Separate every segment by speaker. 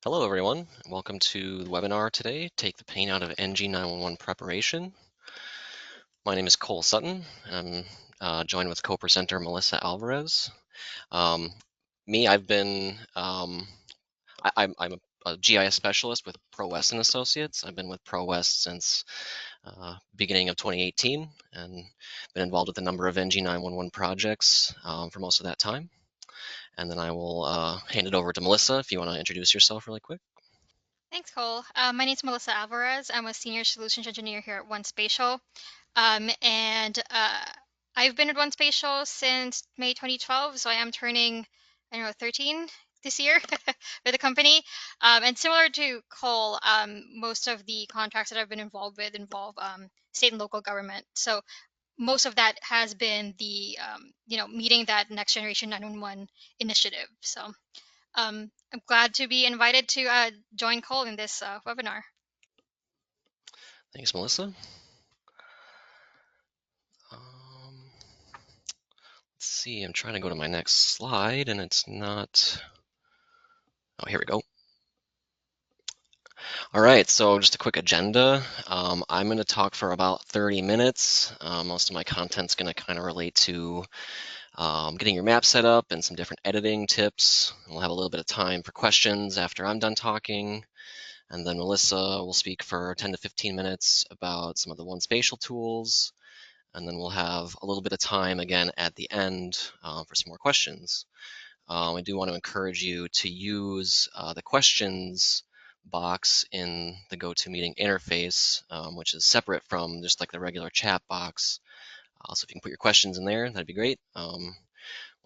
Speaker 1: Hello, everyone. Welcome to the webinar today, Take the Pain Out of NG9-1-1 Preparation. My name is Cole Sutton, and I'm joined with co-presenter Melissa Alvarez. I've been, I'm a GIS specialist with ProWest and Associates. I've been with ProWest since beginning of 2018 and been involved with a number of NG9-1-1 projects for most of that time. And then I will hand it over to Melissa if you want to introduce yourself really quick.
Speaker 2: Thanks, Cole. My name is Melissa Alvarez. I'm a senior solutions engineer here at One Spatial. I've been at One Spatial since May 2012, so I am turning, 13 this year with the company. And similar to Cole, most of the contracts that I've been involved with involve state and local government. So most of that has been the, meeting that next generation 911 initiative. So I'm glad to be invited to join Cole in this webinar.
Speaker 1: Thanks, Melissa. Let's see, I'm trying to go to my next slide and it's not. Oh, here we go. All right, so just a quick agenda. I'm going to talk for about 30 minutes. Most of my content's going to kind of relate to getting your map set up and some different editing tips. We'll have a little bit of time for questions after I'm done talking. And then Melissa will speak for 10 to 15 minutes about some of the One Spatial tools. And then we'll have a little bit of time again at the end for some more questions. I do want to encourage you to use the questions box in the GoToMeeting interface, which is separate from just like the regular chat box. So if you can put your questions in there, that'd be great. We'll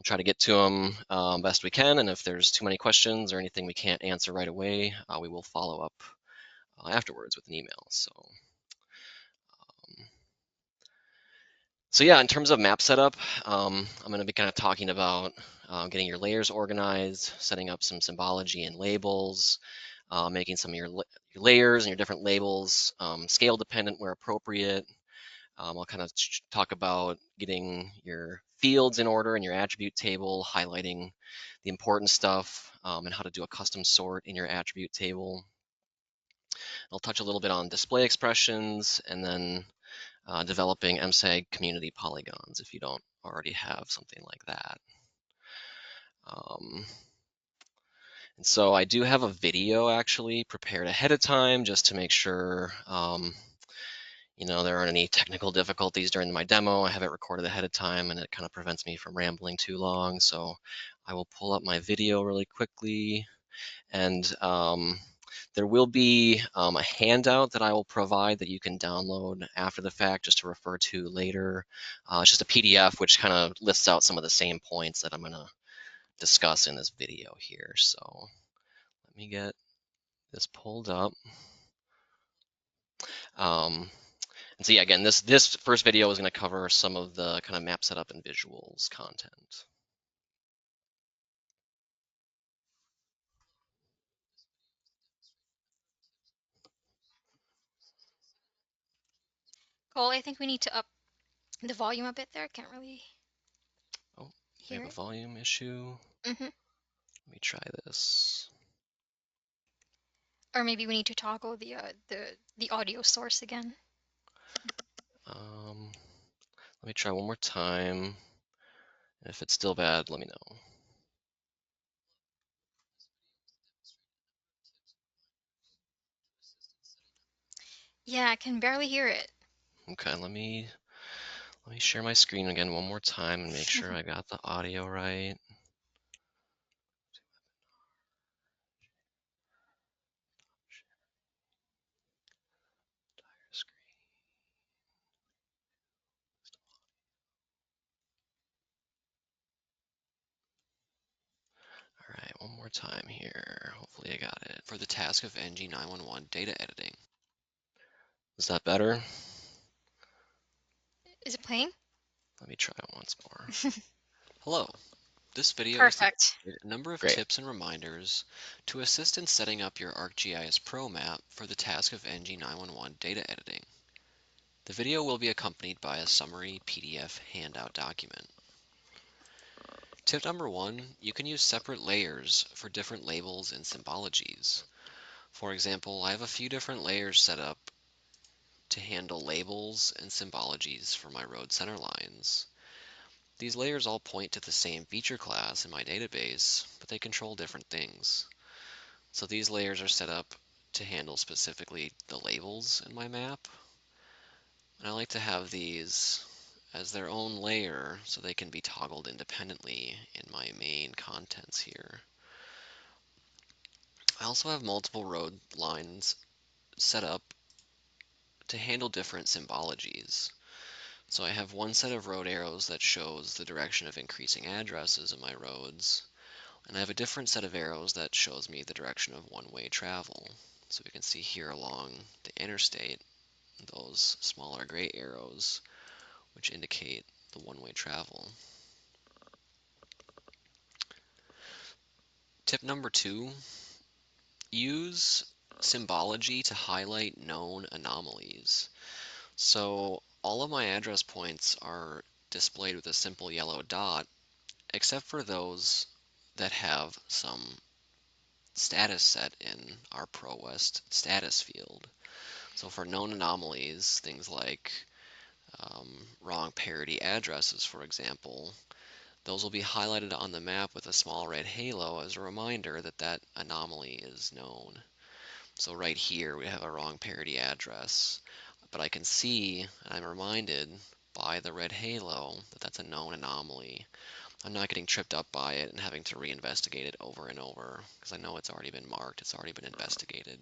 Speaker 1: try to get to them best we can, and if there's too many questions or anything we can't answer right away, we will follow up afterwards with an email. So yeah, in terms of map setup, I'm going to be kind of talking about getting your layers organized, setting up some symbology and labels, making some of your layers and your different labels scale dependent where appropriate. I'll kind of talk about getting your fields in order in your attribute table, highlighting the important stuff, and how to do a custom sort in your attribute table. I'll touch a little bit on display expressions and then developing MSAG community polygons if you don't already have something like that. And so I do have a video actually prepared ahead of time just to make sure there aren't any technical difficulties during my demo. I have it recorded ahead of time and it kind of prevents me from rambling too long. So I will pull up my video really quickly, and there will be a handout that I will provide that you can download after the fact just to refer to later. It's just a PDF which kind of lists out some of the same points that I'm going to discuss in this video here. So let me get this pulled up. And so yeah, again, this first video is going to cover some of the kind of map setup and visuals content.
Speaker 2: Cole, I think we need to up the volume a bit there. I can't really
Speaker 1: Oh, we
Speaker 2: hear
Speaker 1: have a
Speaker 2: it.
Speaker 1: volume issue.
Speaker 2: Mm-hmm.
Speaker 1: Let me try this.
Speaker 2: Or maybe we need to toggle the audio source again.
Speaker 1: Let me try one more time. If it's still bad, let me know.
Speaker 2: Yeah, I can barely hear it.
Speaker 1: Okay, let me share my screen again one more time and make sure I got the audio right. All right, one more time here. Hopefully I got it.
Speaker 3: For the task of NG9-1-1 data editing.
Speaker 1: Is that better?
Speaker 2: Is it playing?
Speaker 1: Let me try it once more.
Speaker 3: Hello. This video has
Speaker 2: Perfect.
Speaker 3: a number of
Speaker 1: Great.
Speaker 3: tips and reminders to assist in setting up your ArcGIS Pro map for the task of NG9-1-1 data editing. The video will be accompanied by a summary PDF handout document. Tip number one, you can use separate layers for different labels and symbologies. For example, I have a few different layers set up to handle labels and symbologies for my road center lines. These layers all point to the same feature class in my database, but they control different things. So these layers are set up to handle specifically the labels in my map. And I like to have these as their own layer so they can be toggled independently in my main contents here. I also have multiple road lines set up to handle different symbologies. So I have one set of road arrows that shows the direction of increasing addresses in my roads, and I have a different set of arrows that shows me the direction of one-way travel. So we can see here along the interstate, those smaller gray arrows, which indicate the one-way travel. Tip number two, use symbology to highlight known anomalies. So all of my address points are displayed with a simple yellow dot, except for those that have some status set in our ProWest status field. So for known anomalies, things like wrong parity addresses, for example, those will be highlighted on the map with a small red halo as a reminder that that anomaly is known. So right here we have a wrong parity address, but I can see and I'm reminded by the red halo that that's a known anomaly. I'm not getting tripped up by it and having to reinvestigate it over and over because I know it's already been marked, it's already been investigated.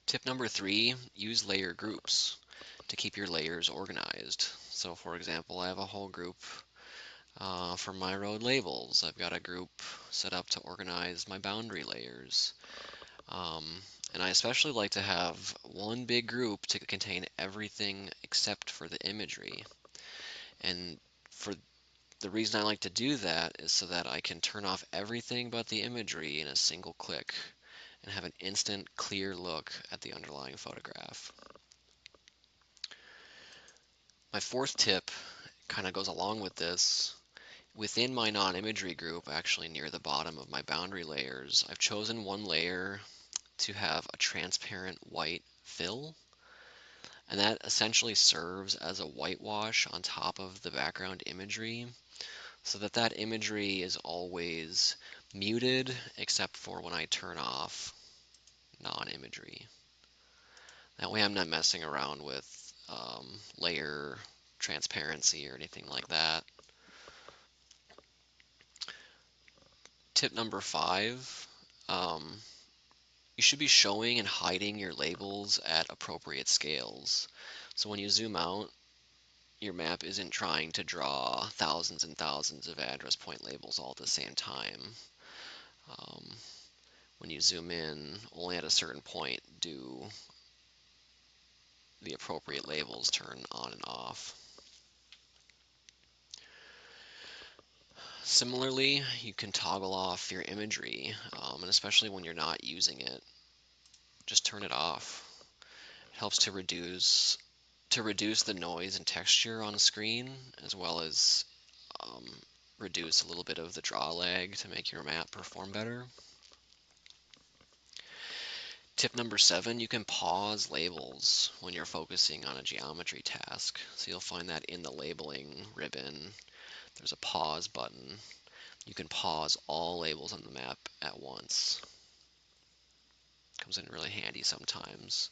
Speaker 3: Tip number three, use layer groups to keep your layers organized. So for example, I have a whole group for my road labels. I've got a group set up to organize my boundary layers. Um, and I especially like to have one big group to contain everything except for the imagery. And for the reason I like to do that is so that I can turn off everything but the imagery in a single click and have an instant clear look at the underlying photograph. My fourth tip kind of goes along with this. Within my non-imagery group, actually near the bottom of my boundary layers, I've chosen one layer to have a transparent white fill, and that essentially serves as a whitewash on top of the background imagery so that that imagery is always muted except for when I turn off non-imagery. That way I'm not messing around with layer transparency or anything like that. Tip number five, you should be showing and hiding your labels at appropriate scales. So when you zoom out, your map isn't trying to draw thousands and thousands of address point labels all at the same time. Um, when you zoom in, only at a certain point do the appropriate labels turn on and off. Similarly, you can toggle off your imagery, and especially when you're not using it, just turn it off. It helps to reduce the noise and texture on a screen, as well as um, reduce a little bit of the draw lag to make your map perform better. Tip number seven, you can pause labels when you're focusing on a geometry task. So you'll find that in the labeling ribbon, there's a pause button. You can pause all labels on the map at once. Comes in really handy sometimes.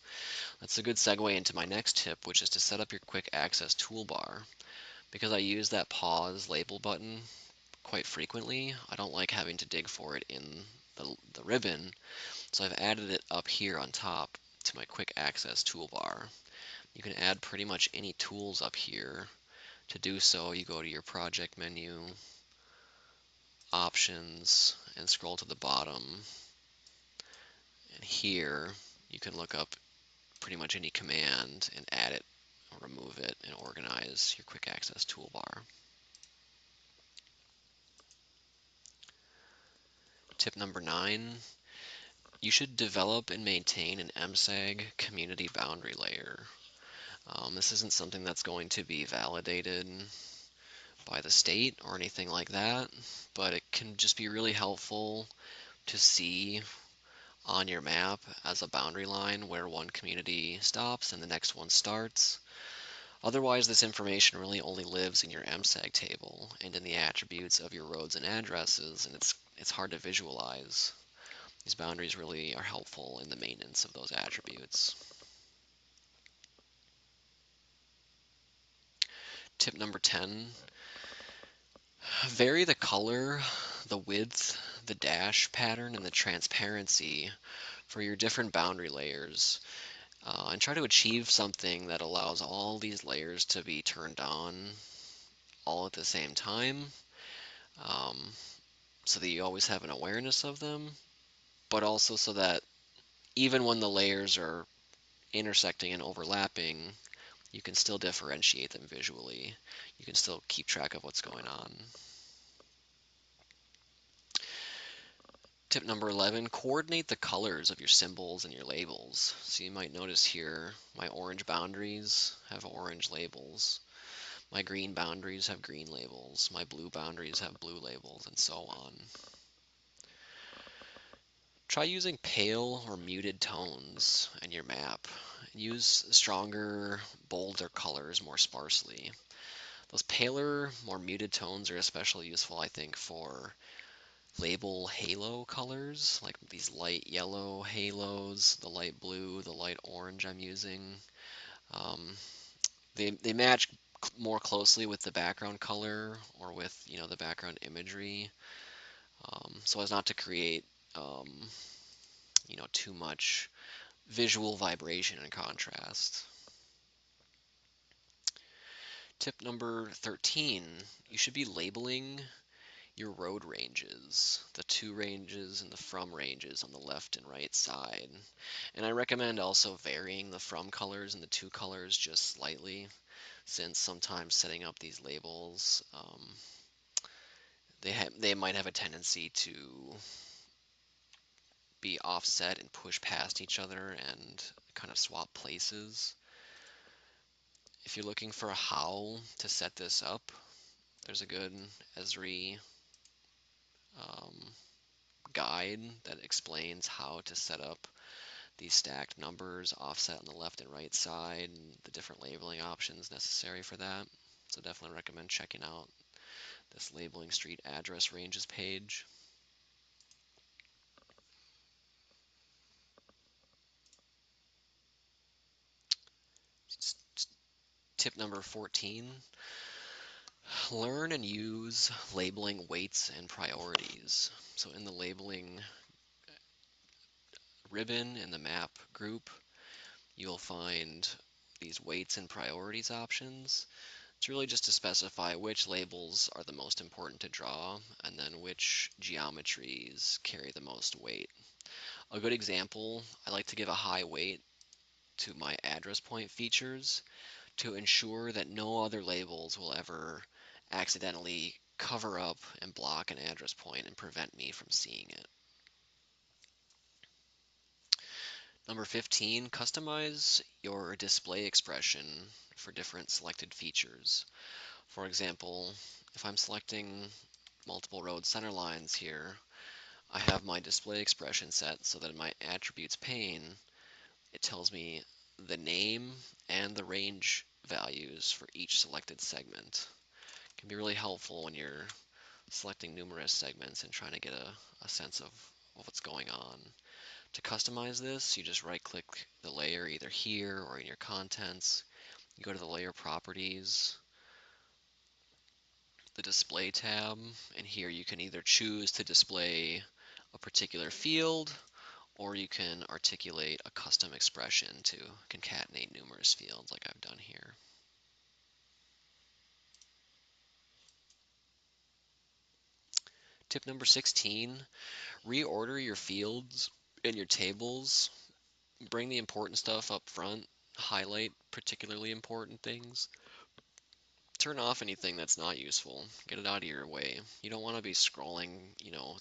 Speaker 3: That's a good segue into my next tip, which is to set up your quick access toolbar. Because I use that pause label button quite frequently, I don't like having to dig for it in the ribbon, so I've added it up here on top to my quick access toolbar. You can add pretty much any tools up here. To do so, you go to your project menu, options, and scroll to the bottom. And here you can look up pretty much any command and add it, or remove it, and organize your quick access toolbar. Tip number 9, you should develop and maintain an MSAG community boundary layer. This isn't something that's going to be validated by the state or anything like that, but it can just be really helpful to see on your map as a boundary line where one community stops and the next one starts. Otherwise, this information really only lives in your MSEG table and in the attributes of your roads and addresses, and it's hard to visualize. These boundaries really are helpful in the maintenance of those attributes. Tip number 10, vary the color, the width, the dash pattern, and the transparency for your different boundary layers, and try to achieve something that allows all these layers to be turned on all at the same time, um, so that you always have an awareness of them, but also so that even when the layers are intersecting and overlapping, you can still differentiate them visually. You can still keep track of what's going on. Tip number 11, coordinate the colors of your symbols and your labels. So you might notice here my orange boundaries have orange labels. My green boundaries have green labels. My blue boundaries have blue labels, and so on. Try using pale or muted tones in your map. Use stronger, bolder colors more sparsely. Those paler, more muted tones are especially useful, I think, for label halo colors, like these light yellow halos, the light blue, the light orange I'm using. Um, they match more closely with the background color or with the background imagery, so as not to create too much visual vibration and contrast. Tip number 13, you should be labeling your road ranges, the to ranges and the from ranges on the left and right side. And I recommend also varying the from colors and the to colors just slightly, since sometimes setting up these labels, they might have a tendency to be offset and push past each other and kind of swap places. If you're looking for a how to set this up, there's a good Esri um, guide that explains how to set up these stacked numbers offset on the left and right side and the different labeling options necessary for that. So definitely recommend checking out this labeling street address ranges page. Tip number 14, learn and use labeling weights and priorities. So in the labeling ribbon in the map group, you'll find these weights and priorities options. It's really just to specify which labels are the most important to draw and then which geometries carry the most weight. A good example, I like to give a high weight to my address point features to ensure that no other labels will ever accidentally cover up and block an address point and prevent me from seeing it. Number 15, customize your display expression for different selected features. For example, if I'm selecting multiple road center lines here, I have my display expression set so that in my attributes pane, it tells me the name and the range values for each selected segment. It can be really helpful when you're selecting numerous segments and trying to get a sense of what's going on. To customize this, you just right click the layer either here or in your contents. You go to the layer properties, the display tab, and here you can either choose to display a particular field or you can articulate a custom expression to concatenate numerous fields like I've done here. Tip number 16, reorder your fields and your tables. Bring the important stuff up front, highlight particularly important things. Turn off anything that's not useful. Get it out of your way. You don't want to be scrolling,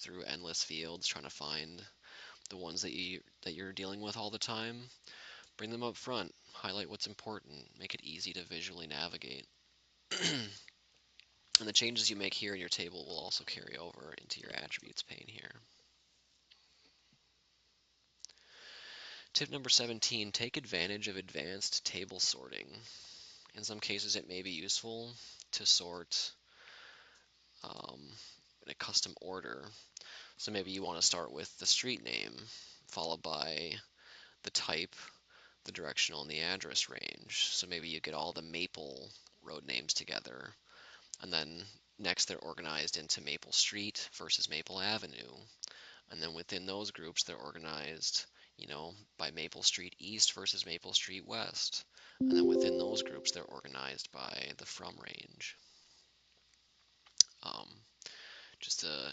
Speaker 3: through endless fields trying to find the ones that you're dealing with all the time. Bring them up front. Highlight what's important. Make it easy to visually navigate. And the changes you make here in your table will also carry over into your attributes pane here. Tip number 17, take advantage of advanced table sorting. In some cases, it may be useful to sort um, in a custom order. So maybe you want to start with the street name, followed by the type, the directional, and the address range. So maybe you get all the Maple road names together, and then next they're organized into Maple Street versus Maple Avenue. And then within those groups, they're organized, by Maple Street East versus Maple Street West. And then within those groups, they're organized by the from range. Um,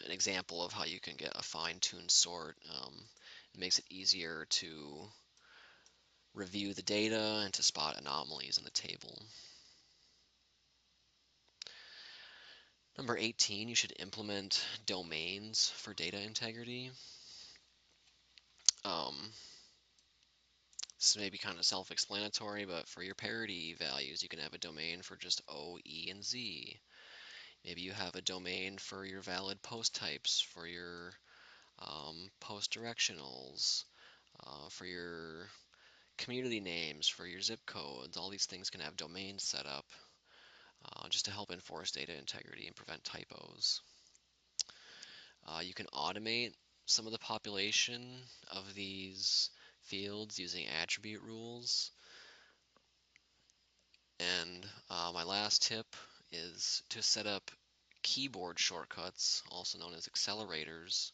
Speaker 3: an example of how you can get a fine-tuned sort. It makes it easier to review the data and to spot anomalies in the table. Number 18, you should implement domains for data integrity. This may be kind of self-explanatory, but for your parity values, you can have a domain for just O, E, and Z. Maybe you have a domain for your valid post types, for your post directionals, for your community names, for your zip codes. All these things can have domains set up just to help enforce data integrity and prevent typos. You can automate some of the population of these fields using attribute rules. And my last tip is to set up keyboard shortcuts, also known as accelerators,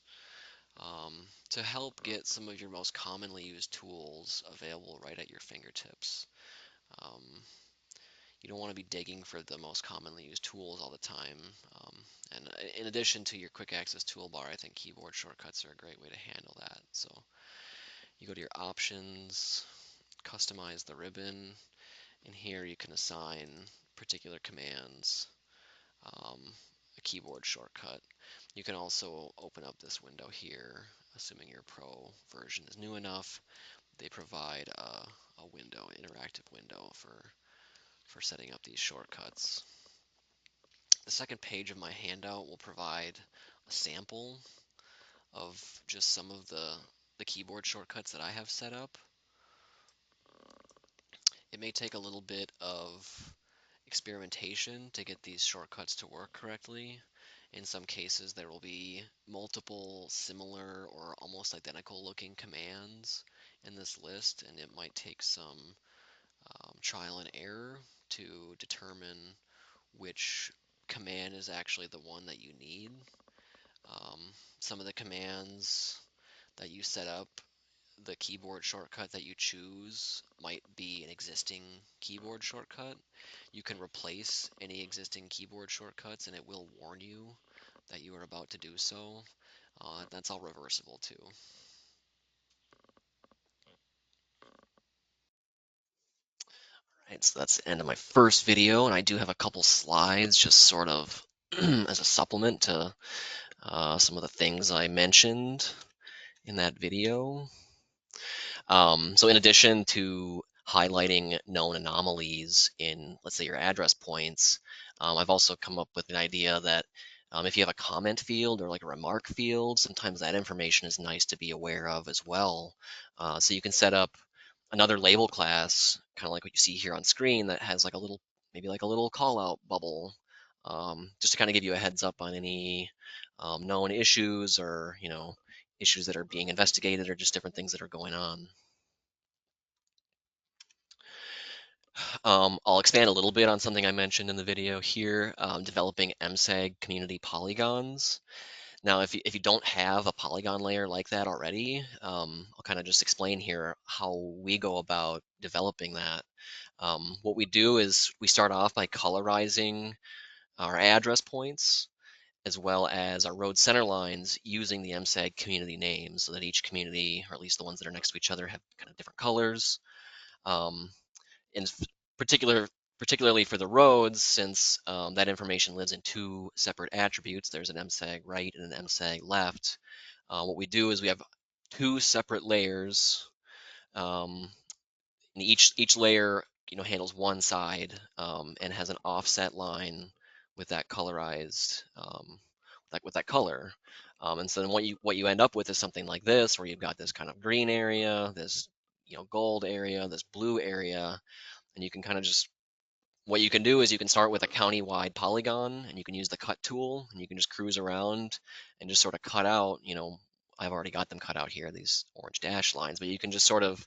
Speaker 3: to help get some of your most commonly used tools available right at your fingertips. Um, you don't want to be digging for the most commonly used tools all the time. Um, and in addition to your quick access toolbar, I think keyboard shortcuts are a great way to handle that. So you go to your options, customize the ribbon, and here you can assign particular commands um, a keyboard shortcut. You can also open up this window here, assuming your Pro version is new enough. They provide a window, an interactive window for setting up these shortcuts. The second page of my handout will provide a sample of just some of the keyboard shortcuts that I have set up. It may take a little bit of experimentation to get these shortcuts to work correctly. In some cases, there will be multiple similar or almost identical looking commands in this list, and it might take some trial and error to determine which command is actually the one that you need. Um, some of the commands that you set up, the keyboard shortcut that you choose might be an existing keyboard shortcut. You can replace any existing keyboard shortcuts and it will warn you that you are about to do so. That's all reversible too.
Speaker 1: Right, so that's the end of my first video, and I do have a couple slides just sort of as a supplement to some of the things I mentioned in that video. So in addition to highlighting known anomalies in, let's say, your address points, I've also come up with an idea that if you have a comment field or like a remark field, sometimes that information is nice to be aware of as well. So you can set up another label class, kind of like what you see here on screen, that has like a little, maybe like a little call out bubble, just to kind of give you a heads up on any known issues or, issues that are being investigated or just different things that are going on. I'll expand a little bit on something I mentioned in the video here, developing MSAG community polygons. Now, if you don't have a polygon layer like that already, I'll kind of just explain here how we go about developing that. What we do is we start off by colorizing our address points as well as our road center lines using the MSAG community names so that each community, or at least the ones that are next to each other, have kind of different colors. Um, in particular, particularly for the roads, since that information lives in two separate attributes, there's an MSAG right and an MSAG left. What we do is we have two separate layers, and each layer handles one side and has an offset line with that colorized like with that color. And so then what you end up with is something like this, where you've got this kind of green area, this gold area, this blue area, and you can kind of just what you can do is you can start with a county-wide polygon, and you can use the cut tool, and you can just cruise around and just sort of cut out. I've already got them cut out here, these orange dash lines, but you can just sort of,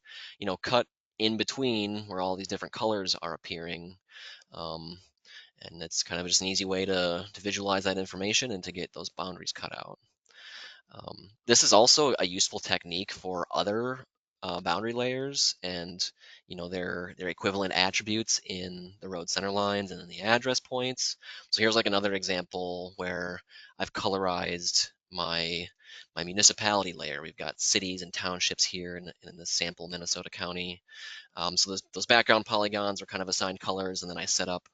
Speaker 1: cut in between where all these different colors are appearing. Um, and it's kind of just an easy way to visualize that information and to get those boundaries cut out. This is also a useful technique for other boundary layers and their equivalent attributes in the road center lines and in the address points. So here's like another example where I've colorized my municipality layer. We've got cities and townships here in the sample Minnesota County. So those background polygons are kind of assigned colors, and then I set up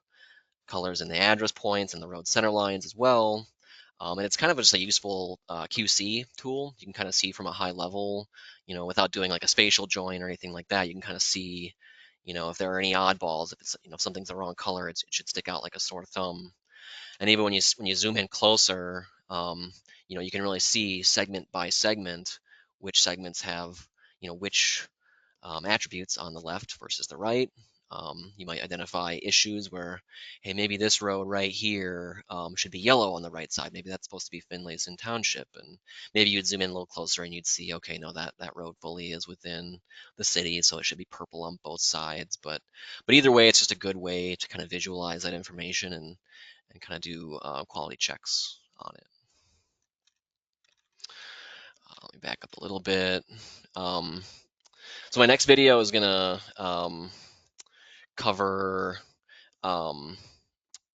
Speaker 1: colors in the address points and the road center lines as well. And it's kind of just a useful QC tool. You can kind of see from a high level, without doing like a spatial join or anything like that. You can kind of see, if there are any oddballs. If it's, if something's the wrong color, it should stick out like a sore thumb. And even when you zoom in closer, you can really see segment by segment which segments have, which attributes on the left versus the right. You might identify issues where, hey, maybe this road right here should be yellow on the right side. Maybe that's supposed to be Finlayson Township. And maybe you'd zoom in a little closer and you'd see, okay, no, that road fully is within the city, so it should be purple on both sides. But either way, it's just a good way to kind of visualize that information and kind of do quality checks on it. Let me back up a little bit. Um, so my next video is gonna cover um,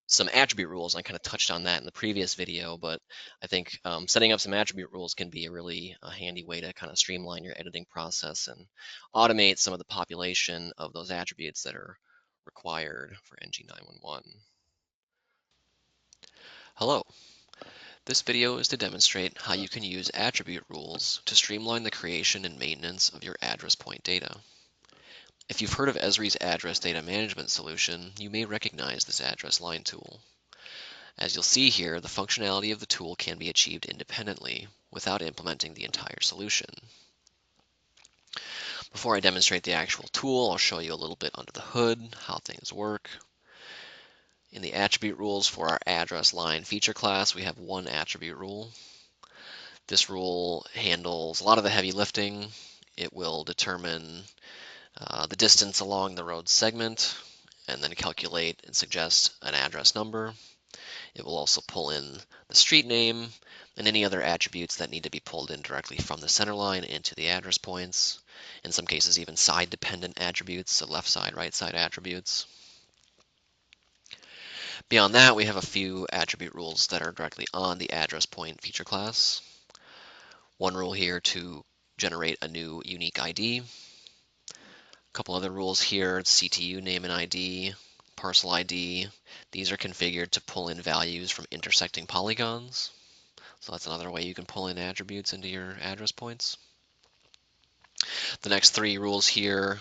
Speaker 1: some attribute rules. I kind of touched on that in the previous video, but I think setting up some attribute rules can be a really handy way to kind of streamline your editing process and automate some of the population of those attributes that are required for NG9-1-1. Hello. This video is to demonstrate how you can use attribute rules to streamline the creation and maintenance of your address point data. If you've heard of Esri's address data management solution, you may recognize this address line tool. As you'll see here, the functionality of the tool can be achieved independently without implementing the entire solution. Before I demonstrate the actual tool, I'll show you a little bit under the hood, how things work. In the attribute rules for our address line feature class, we have one attribute rule. This rule handles a lot of the heavy lifting. It will determine the distance along the road segment and then calculate and suggest an address number. It will also pull in the street name and any other attributes that need to be pulled in directly from the center line into the address points. In some cases, even side-dependent attributes, so left side, right side attributes. Beyond that, we have a few attribute rules that are directly on the address point feature class. One rule here to generate a new unique ID. A couple other rules here, CTU name and ID, parcel ID. These are configured to pull in values from intersecting polygons. So that's another way you can pull in attributes into your address points. The next three rules here,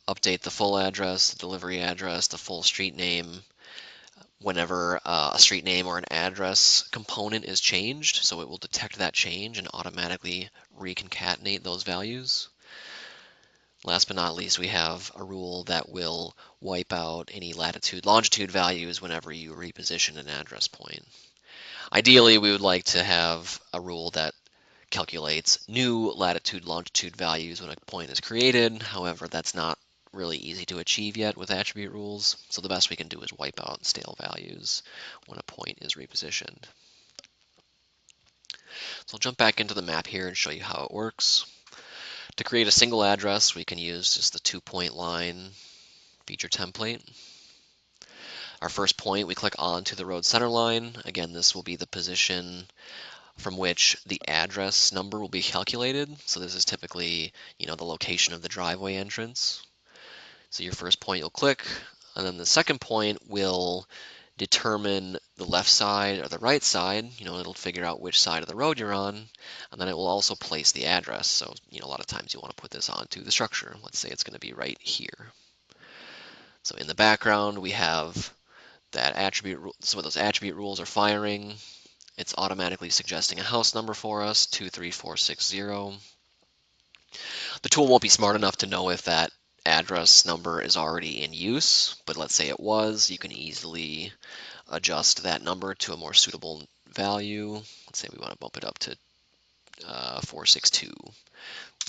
Speaker 1: update the full address, the delivery address, the full street name, whenever a street name or an address component is changed, so it will detect that change and automatically reconcatenate those values. Last but not least, we have a rule that will wipe out any latitude, longitude values whenever you reposition an address point. Ideally, we would like to have a rule that calculates new latitude, longitude values when a point is created. However, that's not really easy to achieve yet with attribute rules, so the best we can do is wipe out stale values when a point is repositioned. So I'll jump back into the map here and show you how it works. To create a single address, we can use just the 2-point line feature template. Our first point, we click on to the road center line. Again, this will be the position from which the address number will be calculated. So this is typically, the location of the driveway entrance. So your first point you'll click, and then the second point will determine the left side or the right side. It'll figure out which side of the road you're on, and then it will also place the address. So, a lot of times you want to put this onto the structure. Let's say it's going to be right here. So in the background, we have
Speaker 3: that attribute, so those attribute rules are firing. It's automatically suggesting a house number for us, 23460. The tool won't be smart enough to know if that address number is already in use, but let's say it was, you can easily adjust that number to a more suitable value. Let's say we want to bump it up to 462.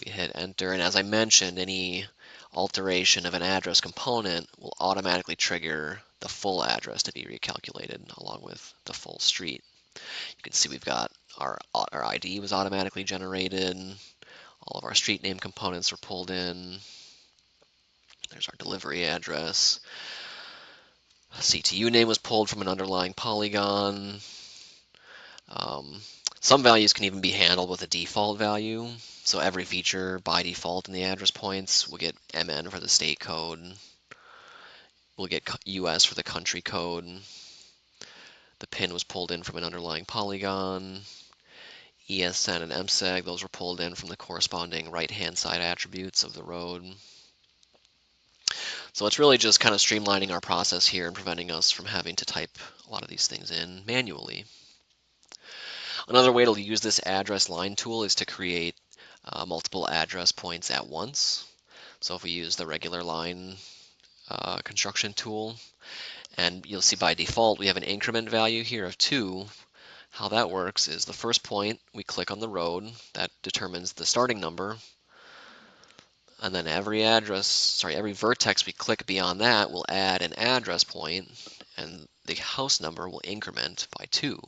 Speaker 3: We hit enter, and as I mentioned, any alteration of an address component will automatically trigger the full address to be recalculated along with the full street. You can see we've got our ID was automatically generated. All of our street name components are pulled in. There's our delivery address. CTU name was pulled from an underlying polygon. Um, some values can even be handled with a default value. So every feature by default in the address points will get MN for the state code. We'll get US for the country code. The pin was pulled in from an underlying polygon. ESN and MSEG, those were pulled in from the corresponding right-hand side attributes of the road. So it's really just kind of streamlining our process here and preventing us from having to type a lot of these things in manually. Another way to use this address line tool is to create multiple address points at once. So if we use the regular line construction tool, and you'll see by default we have an increment value here of 2. How that works is the first point we click on the road, that determines the starting number, and then every vertex we click beyond that will add an address point, and the house number will increment by 2.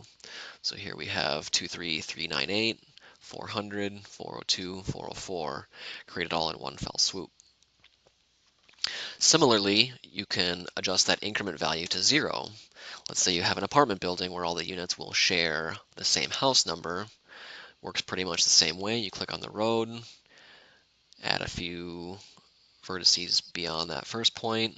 Speaker 3: So here we have 23398, 400, 402, 404, created all in one fell swoop. Similarly, you can adjust that increment value to 0. Let's say you have an apartment building where all the units will share the same house number. Works pretty much the same way. You click on the road, add a few vertices beyond that first point,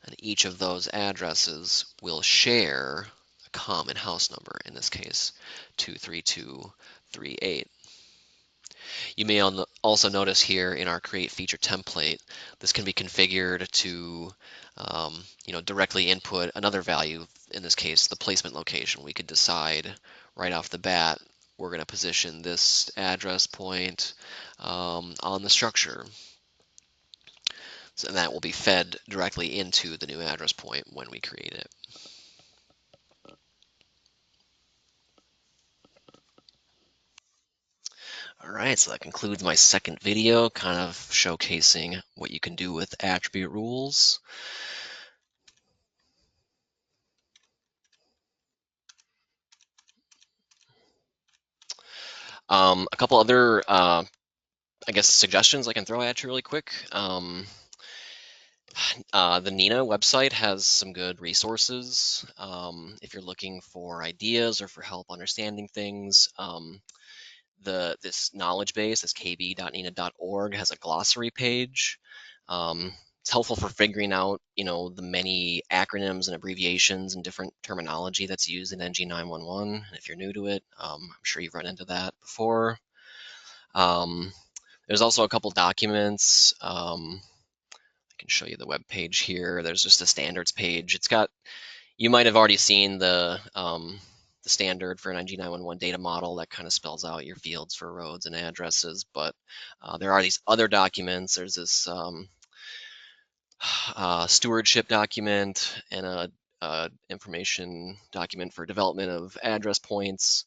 Speaker 3: and each of those addresses will share a common house number, in this case 23238. You may also notice here in our create feature template, this can be configured to directly input another value, in this case the placement location. We could decide right off the bat we're going to position this address point on the structure. So that will be fed directly into the new address point when we create it. All right, so that concludes my second video, kind of showcasing what you can do with attribute rules. A couple other, I guess, suggestions I can throw at you really quick. The Nina website has some good resources if you're looking for ideas or for help understanding things. This knowledge base, this kb.nina.org, has a glossary page. It's helpful for figuring out, the many acronyms and abbreviations and different terminology that's used in NG9-1-1. And if you're new to it, I'm sure you've run into that before. There's also a couple documents. I can show you the web page here. There's just a standards page. You might have already seen the standard for an NG9-1-1 data model that kind of spells out your fields for roads and addresses, but there are these other documents. There's this stewardship document and a information document for development of address points.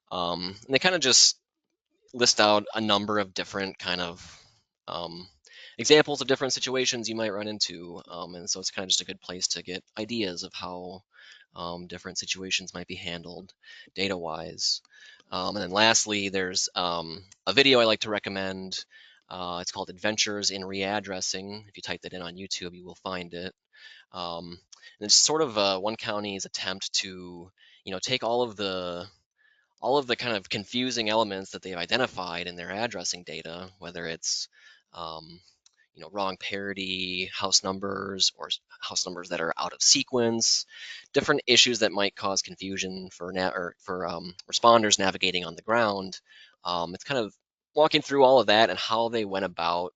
Speaker 3: And they kind of just list out a number of different kind of examples of different situations you might run into. And so it's kind of just a good place to get ideas of how different situations might be handled data-wise. And then lastly, there's a video I like to recommend. It's called Adventures in Readdressing. If you type that in on YouTube, you will find it. And it's sort of one county's attempt to, take all of the kind of confusing elements that they've identified in their addressing data, whether it's wrong parity, house numbers, or house numbers that are out of sequence, different issues that might cause confusion for responders navigating on the ground. It's kind of walking through all of that and how they went about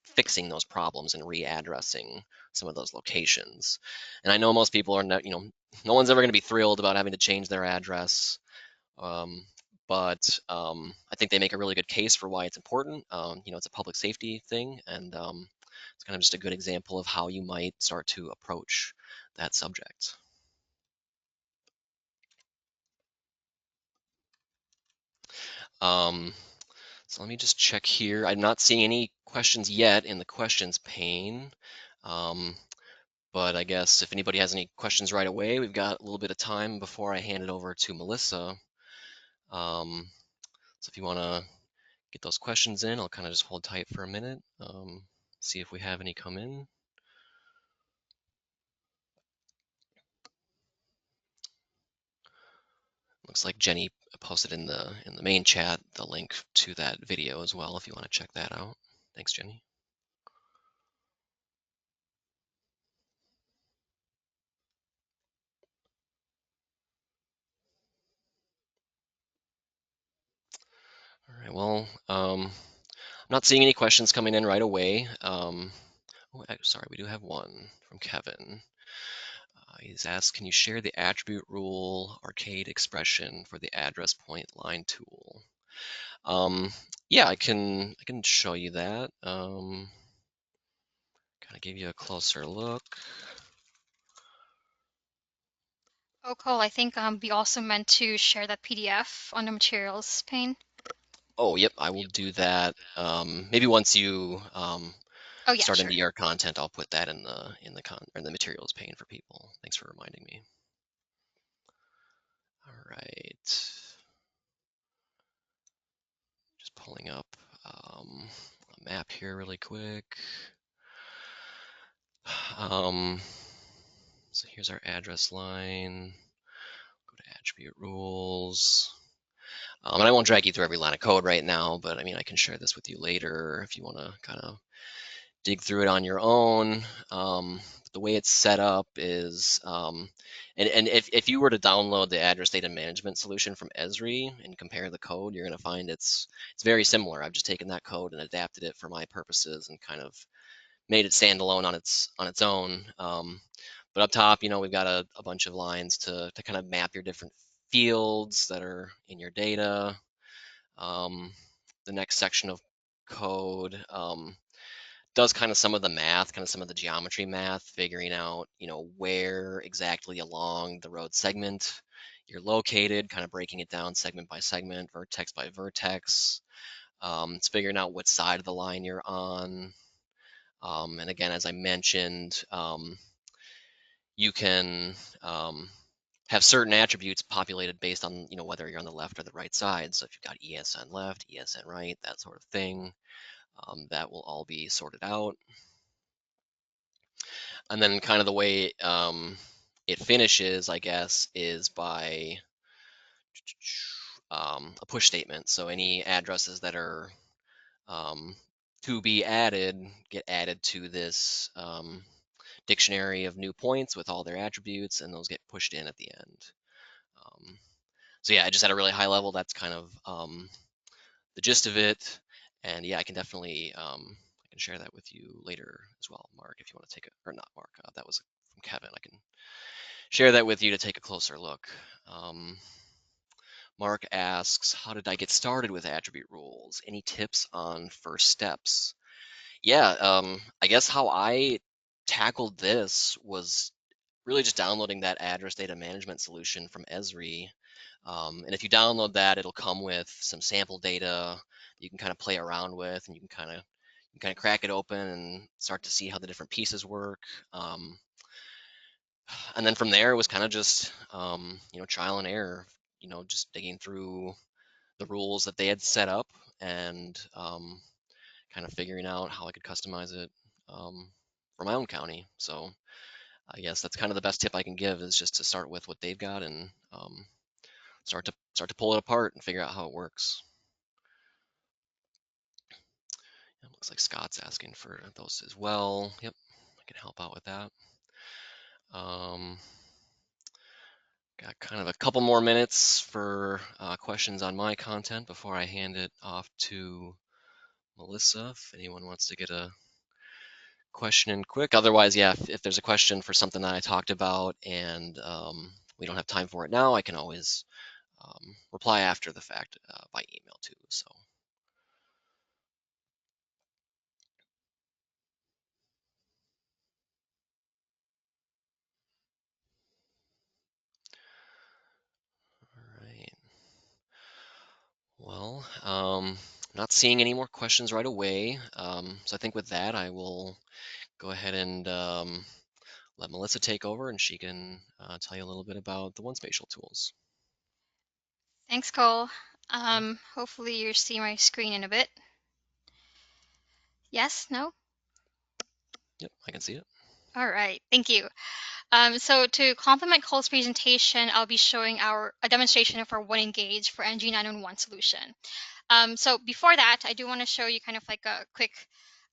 Speaker 3: fixing those problems and readdressing
Speaker 1: some of those locations. And I know most people are not, no one's ever going to be thrilled about having to change their address. Um, but I think they make a really good case for why it's important. It's a public safety thing, and it's kind of just a good example of how you might start to approach that subject. Um, so let me just check here. I'm not seeing any questions yet in the questions pane. Um, but I guess if anybody has any questions right away, we've got a little bit of time before I hand it over to Melissa. Um, so if you want to get those questions in, I'll kind of just hold tight for a minute, see if we have any come in. Looks like Jenny posted in the main chat the link to that video as well if you want to check that out. Thanks, Jenny. All right, well, I'm not seeing any questions coming in right away. Sorry, we do have one from Kevin. He's asked, can you share the attribute rule arcade expression for the address point line tool? Yeah, I can show you that. Kind of give you a closer look.
Speaker 2: Oh, cool. I think we also meant to share that PDF on the materials pane.
Speaker 1: Oh, yep, I will do that. Maybe once you
Speaker 2: Oh yeah,
Speaker 1: start into
Speaker 2: sure.
Speaker 1: your content, I'll put that in the materials pane for people. Thanks for reminding me. All right, just pulling up a map here really quick. Um, so here's our address line. Go to attribute rules. And I won't drag you through every line of code right now, but I mean, I can share this with you later if you want to kind of dig through it on your own. The way it's set up is, and if you were to download the address data management solution from Esri and compare the code, you're going to find it's very similar. I've just taken that code and adapted it for my purposes and kind of made it stand alone on its own. But up top, we've got a bunch of lines to kind of map your different fields that are in your data. Um, the next section of code does kind of some of the math, kind of some of the geometry math, figuring out, where exactly along the road segment you're located, kind of breaking it down segment by segment, vertex by vertex. It's figuring out what side of the line you're on. And again, as I mentioned, you can have certain attributes populated based on, whether you're on the left or the right side. So if you've got ESN left, ESN right, that sort of thing, that will all be sorted out. And then kind of the way it finishes, I guess, is by a push statement. So any addresses that are um, to be added get added to this dictionary of new points with all their attributes, and those get pushed in at the end. Um, so yeah, just at a really high level, that's kind of the gist of it. And yeah, I can definitely I can share that with you later as well, Mark, if you want to take it, or not Mark, that was from Kevin. I can share that with you to take a closer look. Um, Mark asks, how did I get started with attribute rules? Any tips on first steps? Yeah, I guess how I tackled this was really just downloading that address data management solution from Esri. And if you download that, it'll come with some sample data you can kind of play around with, and you can kind of crack it open and start to see how the different pieces work. And then from there, it was kind of just trial and error. Just digging through the rules that they had set up and kind of figuring out how I could customize it for my own county. So I guess that's kind of the best tip I can give is just to start with what they've got and start to pull it apart and figure out how it works. It looks like Scott's asking for those as well. Yep, I can help out with that. Um, got kind of a couple more minutes for questions on my content before I hand it off to Melissa. If anyone wants to get a question in quick. Otherwise, yeah, if there's a question for something that I talked about and we don't have time for it now, I can always reply after the fact by email too. So, all right. Well, not seeing any more questions right away. So I think with that, I will go ahead and let Melissa take over, and she can tell you a little bit about the one spatial tools.
Speaker 2: Thanks, Cole. Hopefully you see my screen in a bit. Yes? No?
Speaker 1: Yep, I can see it.
Speaker 2: All right. Thank you. So to complement Cole's presentation, I'll be showing a demonstration of our one engage for NG9-1-1 solution. So before that, I do want to show you kind of like a quick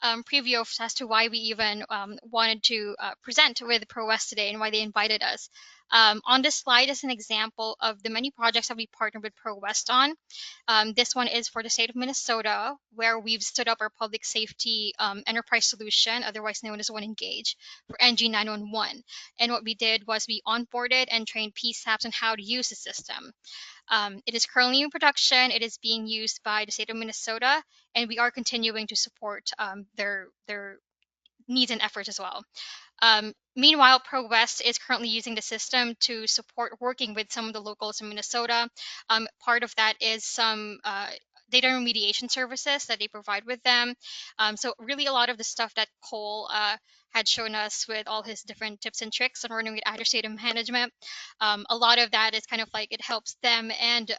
Speaker 2: preview as to why we even wanted to present with ProWest today and why they invited us. On this slide is an example of the many projects that we partnered with ProWest on. This one is for the state of Minnesota, where we've stood up our public safety enterprise solution, otherwise known as One Engage, for NG9-1-1. And what we did was we onboarded and trained PSAPs on how to use the system. It is currently in production. It is being used by the state of Minnesota, and we are continuing to support their needs and efforts as well. Meanwhile, ProWest is currently using the system to support working with some of the locals in Minnesota. Part of that is some data remediation services that they provide with them. So really a lot of the stuff that Cole had shown us with all his different tips and tricks on running with address data management. A lot of that is kind of like it helps them and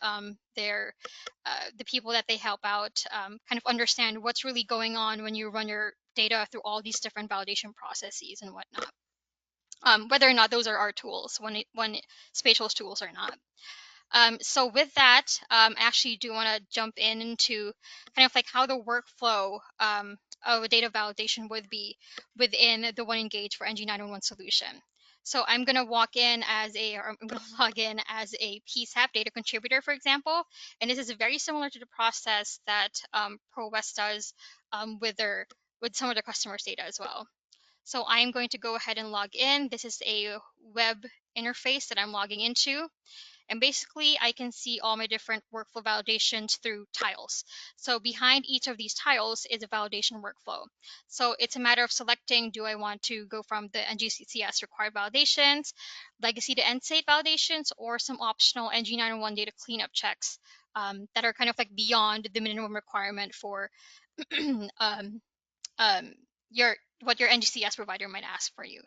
Speaker 2: the people that they help out kind of understand what's really going on when you run your data through all these different validation processes and whatnot. Whether or not those are our tools, when spatial's tools or not. So with that, I actually do want to jump into kind of like how the workflow of a data validation would be within the One Engage for NG9-1-1 solution. So I'm going to I'm going to log in as a PSAP data contributor, for example, and this is very similar to the process that ProWest does with some of the customers' data as well. So I'm going to go ahead and log in. This is a web interface that I'm logging into. And basically, I can see all my different workflow validations through tiles. So behind each of these tiles is a validation workflow. So it's a matter of selecting, do I want to go from the NGCCS required validations, legacy to end state validations, or some optional NG9-1 data cleanup checks that are kind of like beyond the minimum requirement for um, um, what your NGCS provider might ask for you.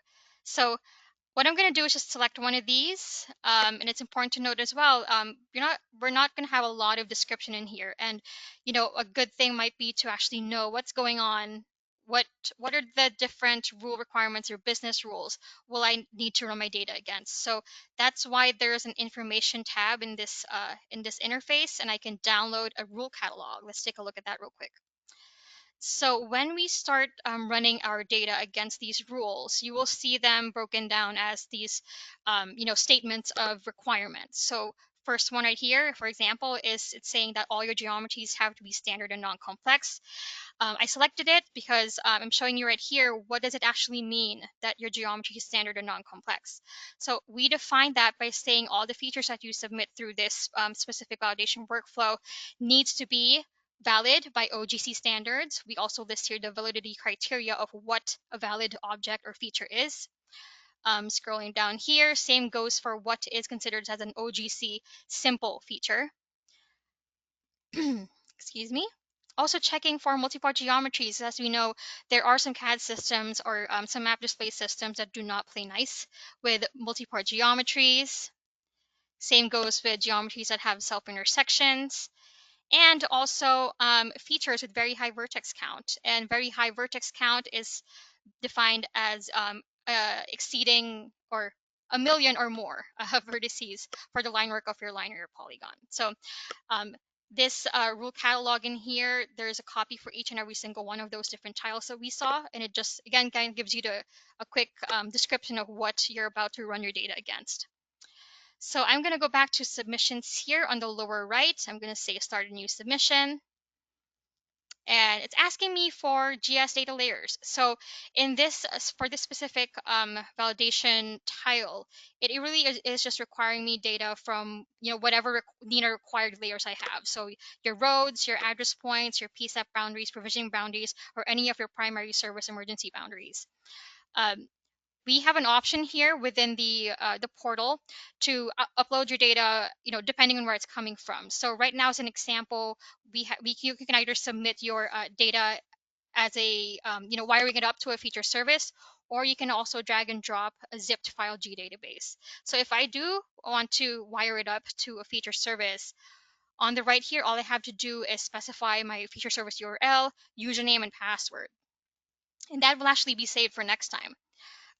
Speaker 2: So what I'm going to do is just select one of these, and it's important to note as well. We're not going to have a lot of description in here, and a good thing might be to actually know what's going on. What are the different rule requirements or business rules will I need to run my data against? So that's why there's an information tab in this interface, and I can download a rule catalog. Let's take a look at that real quick. So when we start running our data against these rules, you will see them broken down as these, statements of requirements. So first one right here, for example, is it's saying that all your geometries have to be standard and non-complex. I selected it because I'm showing you right here, what does it actually mean that your geometry is standard and non-complex? So we define that by saying all the features that you submit through this specific validation workflow needs to be valid by OGC standards. We also list here the validity criteria of what a valid object or feature is. Scrolling down here, same goes for what is considered as an OGC simple feature. Excuse me. Also checking for multi-part geometries. As we know, there are some CAD systems or some map display systems that do not play nice with multi-part geometries. Same goes with geometries that have self-intersections. And also features with very high vertex count. And very high vertex count is defined as exceeding or a million or more vertices for the line work of your line or your polygon. So um, this rule catalog in here, there's a copy for each and every single one of those different tiles that we saw. And it just, again, kind of gives you a quick description of what you're about to run your data against. So I'm going to go back to submissions here on the lower right. I'm going to say start a new submission. and it's asking me for GS data layers. So in this, for this specific validation tile, it really is just requiring me data from whatever NINA required layers I have. So your roads, your address points, your PSAP boundaries, provisioning boundaries, or any of your primary service emergency boundaries. We have an option here within the portal to upload your data, depending on where it's coming from. So right now, as an example, you can either submit your data as a wiring it up to a feature service, or you can also drag and drop a zipped file G database. So if I do want to wire it up to a feature service, on the right here, all I have to do is specify my feature service URL, username, and password, and that will actually be saved for next time.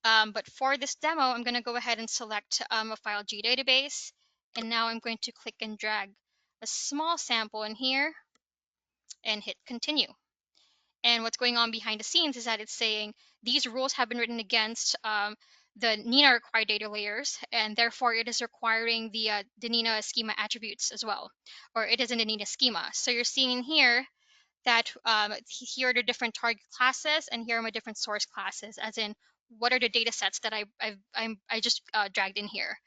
Speaker 2: But for this demo, I'm going to go ahead and select a file G database. And now I'm going to click and drag a small sample in here and hit continue. And what's going on behind the scenes is that it's saying these rules have been written against the NINA required data layers, and therefore it is requiring the NINA schema attributes as well, or it is in the NINA schema. So you're seeing in here that here are the different target classes, and here are my different source classes, as in what are the data sets that I just dragged in here.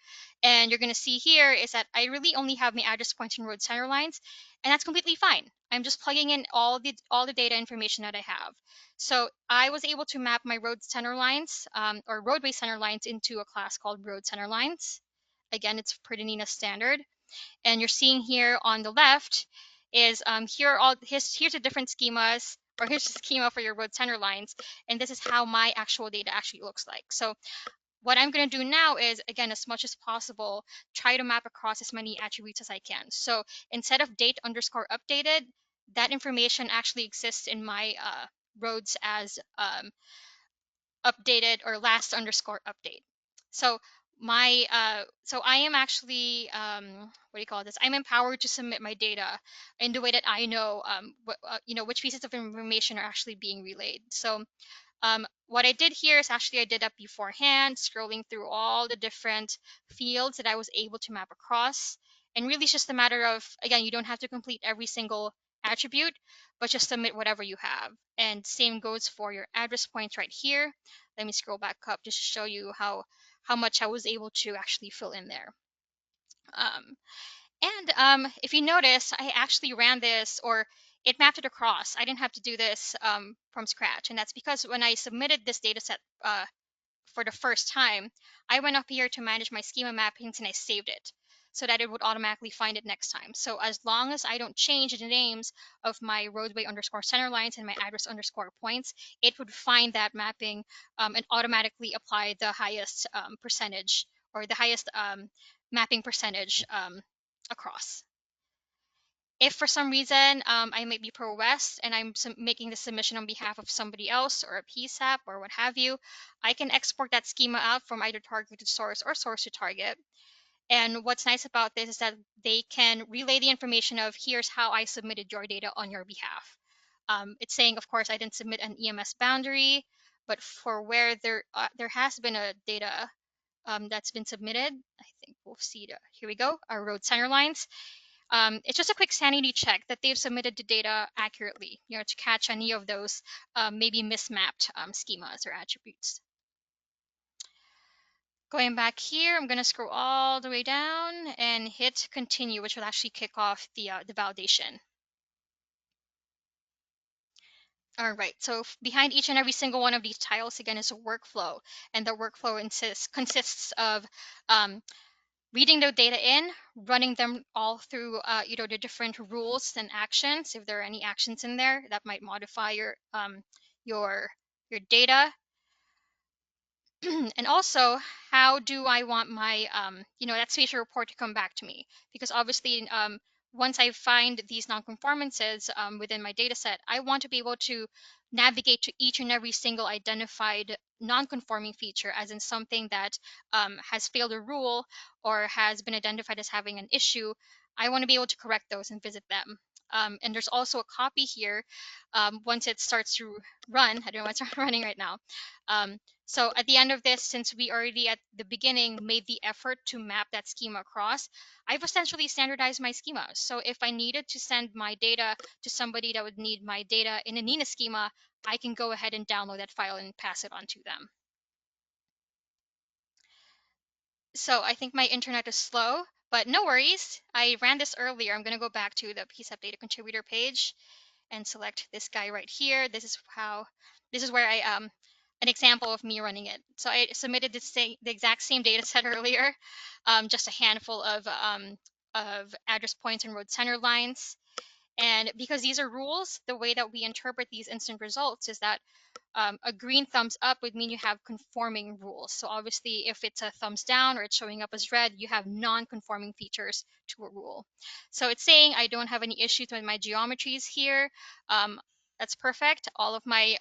Speaker 2: And you're going to see here is that I really only have my address points and road center lines, and that's completely fine. I'm just plugging in all the data information that I have. So I was able to map my road center lines or roadway center lines into a class called road center lines. Again, it's pretty NINA standard. And you're seeing here on the left is here's the different schemas, or here's the schema for your road center lines, and this is how my actual data actually looks like. So what I'm going to do now is, again, as much as possible, try to map across as many attributes as I can. So instead of date underscore updated, that information actually exists in my roads as updated or last underscore update. So so I am actually what do you call this? I'm empowered to submit my data in the way that I know which pieces of information are actually being relayed. So what I did here is actually I did that beforehand, scrolling through all the different fields that I was able to map across. And really, it's just a matter of, again, you don't have to complete every single attribute, but just submit whatever you have. And same goes for your address points right here. Let me scroll back up just to show you how much I was able to actually fill in there. If you notice, I actually ran this, or it mapped it across. I didn't have to do this from scratch. And that's because when I submitted this data set for the first time, I went up here to manage my schema mappings and I saved it so that it would automatically find it next time. So as long as I don't change the names of my roadway underscore center lines and my address underscore points, it would find that mapping and automatically apply the highest percentage, or the highest mapping percentage across. If for some reason I might be pro West and I'm making the submission on behalf of somebody else or a PSAP or what have you, I can export that schema out from either target to source or source to target. And what's nice about this is that they can relay the information of here's how I submitted your data on your behalf. It's saying, of course, I didn't submit an EMS boundary, but for where there has been a data that's been submitted, I think we'll see here we go, our road center lines. It's just a quick sanity check that they've submitted the data accurately, to catch any of those maybe mismapped schemas or attributes. Going back here, I'm going to scroll all the way down and hit continue, which will actually kick off the validation. All right, so behind each and every single one of these tiles, again, is a workflow. And the workflow consists of reading the data in, running them all through the different rules and actions. If there are any actions in there that might modify your your data, and also how do I want my that spatial report to come back to me, because obviously once I find these nonconformances within my data set, I want to be able to navigate to each and every single identified nonconforming feature, as in something that has failed a rule or has been identified as having an issue. I want to be able to correct those and visit them. And there's also a copy here once it starts to run. I don't know what's running right now. So at the end of this, since we already at the beginning made the effort to map that schema across, I've essentially standardized my schema. So if I needed to send my data to somebody that would need my data in a Nina schema, I can go ahead and download that file and pass it on to them. So I think my internet is slow, but no worries. I ran this earlier. I'm going to go back to the PSAP data contributor page and select this guy right here. This is where I an example of me running it. So I submitted the exact same data set earlier, just a handful of address points and road center lines. And because these are rules, the way that we interpret these instant results is that a green thumbs up would mean you have conforming rules. So obviously, if it's a thumbs down or it's showing up as red, you have non-conforming features to a rule. So it's saying I don't have any issues with my geometries here. That's perfect. All of my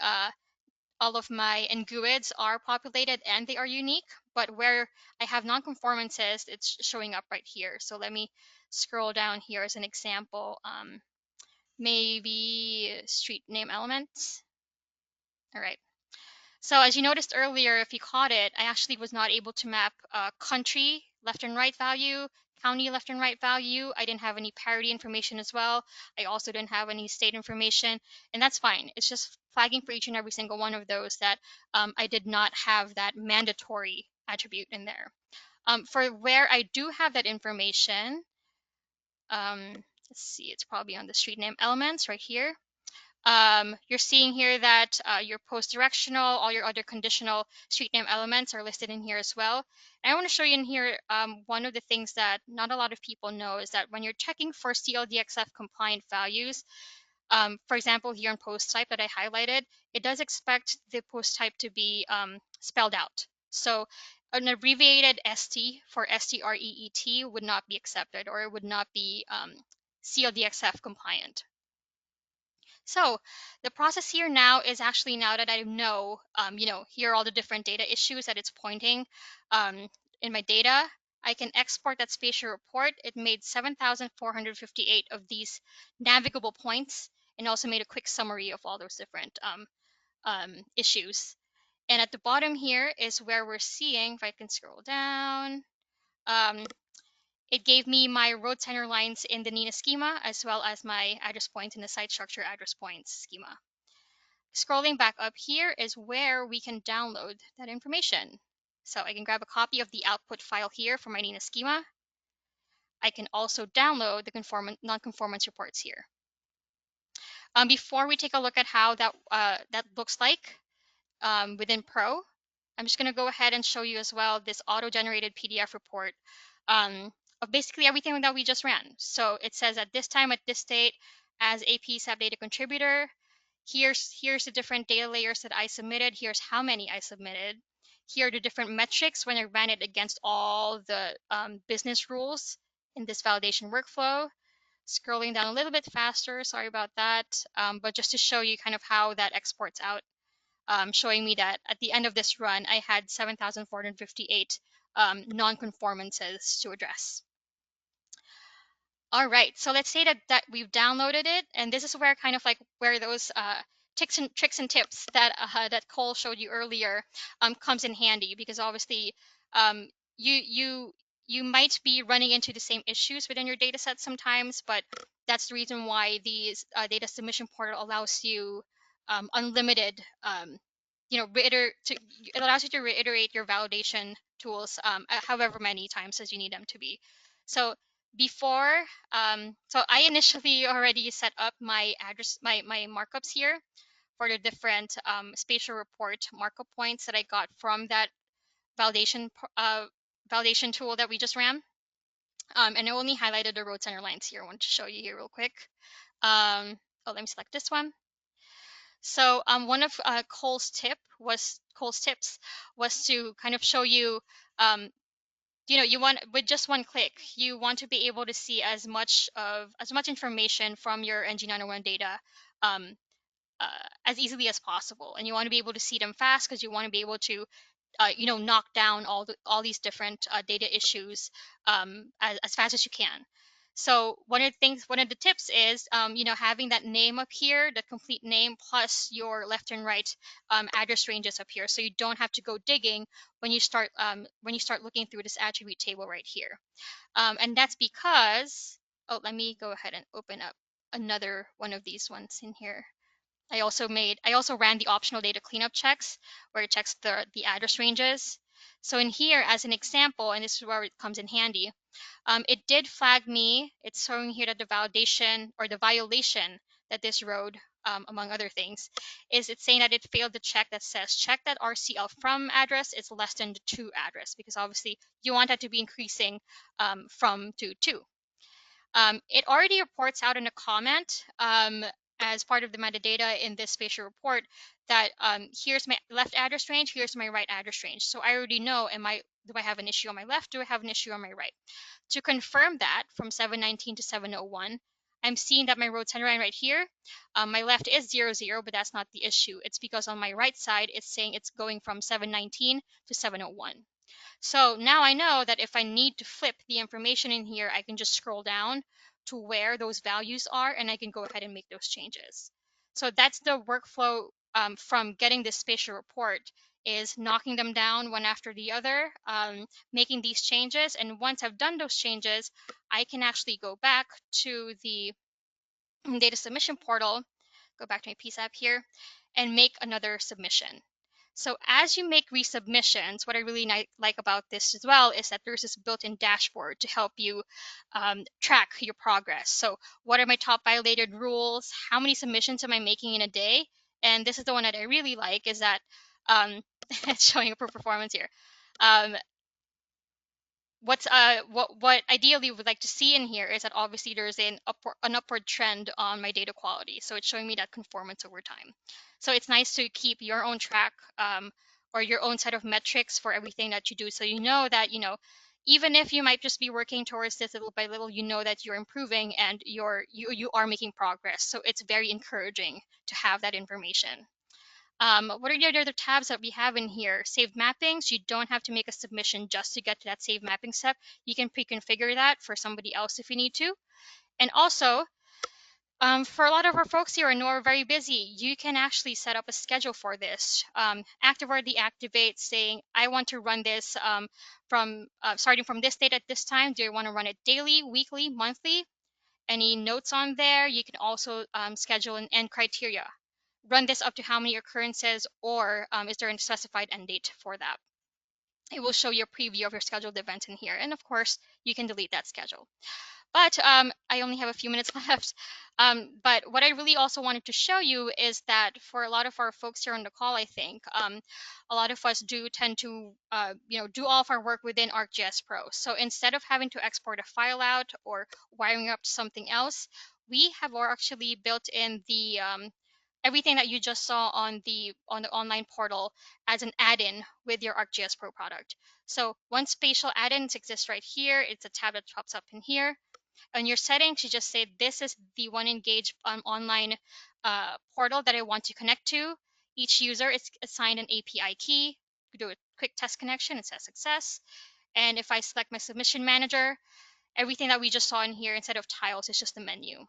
Speaker 2: nguids are populated and they are unique, but where I have non-conformances, it's showing up right here. So let me scroll down here as an example. Maybe street name elements. All right. So as you noticed earlier, if you caught it, I actually was not able to map country left and right value, county left and right value. I didn't have any parity information as well. I also didn't have any state information, and that's fine. It's just flagging for each and every single one of those that I did not have that mandatory attribute in there. For where I do have that information, let's see, it's probably on the street name elements right here. You're seeing here that your post-directional, all your other conditional street name elements are listed in here as well. And I want to show you in here one of the things that not a lot of people know is that when you're checking for CLDXF compliant values, for example, here in post type that I highlighted, it does expect the post type to be spelled out. So an abbreviated ST for STREET would not be accepted, or it would not be CLDXF compliant. So the process here now is actually, now that I know, here are all the different data issues that it's pointing in my data, I can export that spatial report. It made 7,458 of these navigable points and also made a quick summary of all those different issues. And at the bottom here is where we're seeing, if I can scroll down, um, it gave me my road center lines in the Nina schema, as well as my address points in the site structure address points schema. Scrolling back up here is where we can download that information. So I can grab a copy of the output file here for my Nina schema. I can also download the non-conformance reports here. Before we take a look at how that looks like within Pro, I'm just going to go ahead and show you as well this auto-generated PDF report of basically everything that we just ran. So it says at this time, at this date, as a PSAP data contributor, here's the different data layers that I submitted. Here's how many I submitted. Here are the different metrics when I ran it against all the business rules in this validation workflow. Scrolling down a little bit faster, sorry about that, but just to show you kind of how that exports out, showing me that at the end of this run, I had 7,458 non-conformances to address. All right, so let's say that we've downloaded it, and this is where kind of like where those tricks and tips that Cole showed you earlier comes in handy, because obviously um, you might be running into the same issues within your data set sometimes, but that's the reason why the data submission portal allows you unlimited it allows you to reiterate your validation tools however many times as you need them to be. So before, so I initially already set up my address, my markups here for the different spatial report markup points that I got from that validation validation tool that we just ran. And I only highlighted the road center lines here. I want to show you here real quick. Let me select this one. So one of Cole's tips was to kind of show you, you want, with just one click, you want to be able to see as much information from your NG9-1 data um, as easily as possible, and you want to be able to see them fast because you want to be able to knock down all these different data issues as fast as you can. So one of the tips is, having that name up here, the complete name plus your left and right address ranges up here, so you don't have to go digging when you start looking through this attribute table right here. And that's because, oh, let me go ahead and open up another one of these ones in here. I also ran the optional data cleanup checks where it checks the address ranges. So in here, as an example, and this is where it comes in handy, it did flag me. It's showing here that the validation or the violation that this road, among other things, is it's saying that it failed the check that says check that RCL from address is less than the to address, because obviously you want that to be increasing from to 2. It already reports out in a comment as part of the metadata in this spatial report that here's my left address range, here's my right address range. So I already know, do I have an issue on my left? Do I have an issue on my right? To confirm that from 719 to 701, I'm seeing that my road center line right here, my left is 00, but that's not the issue. It's because on my right side, it's saying it's going from 719 to 701. So now I know that if I need to flip the information in here, I can just scroll down to where those values are, and I can go ahead and make those changes. So that's the workflow from getting this spatial report, is knocking them down one after the other, making these changes. And once I've done those changes, I can actually go back to the data submission portal, go back to my PSAP here, and make another submission. So as you make resubmissions, what I really like about this as well is that there's this built-in dashboard to help you track your progress. So what are my top violated rules? How many submissions am I making in a day? And this is the one that I really like, is that it's showing a performance here. Um, what ideally we would like to see in here is that obviously there's an upward trend on my data quality, so it's showing me that conformance over time. So it's nice to keep your own track, or your own set of metrics for everything that you do, so you know that, even if you might just be working towards this little by little, you know that you're improving and you are making progress. So it's very encouraging to have that information. What are the other tabs that we have in here? Saved mappings. You don't have to make a submission just to get to that saved mapping step. You can pre-configure that for somebody else if you need to. And also, for a lot of our folks here, I know are very busy, you can actually set up a schedule for this. Active or deactivate, saying, I want to run this from starting from this date at this time. Do I want to run it daily, weekly, monthly? Any notes on there? You can also schedule an end criteria. Run this up to how many occurrences, or is there a specified end date for that? It will show you a preview of your scheduled events in here. And of course, you can delete that schedule. But I only have a few minutes left. But what I really also wanted to show you is that for a lot of our folks here on the call, I think a lot of us do tend to, do all of our work within ArcGIS Pro. So instead of having to export a file out or wiring up to something else, we have actually built in the everything that you just saw on the online portal as an add-in with your ArcGIS Pro product. So one spatial add-ins exists right here. It's a tab that pops up in here. On your settings, you just say, this is the OneEngage online portal that I want to connect to. Each user is assigned an API key. You do a quick test connection, it says success. And if I select my submission manager, everything that we just saw in here, instead of tiles, is just a menu.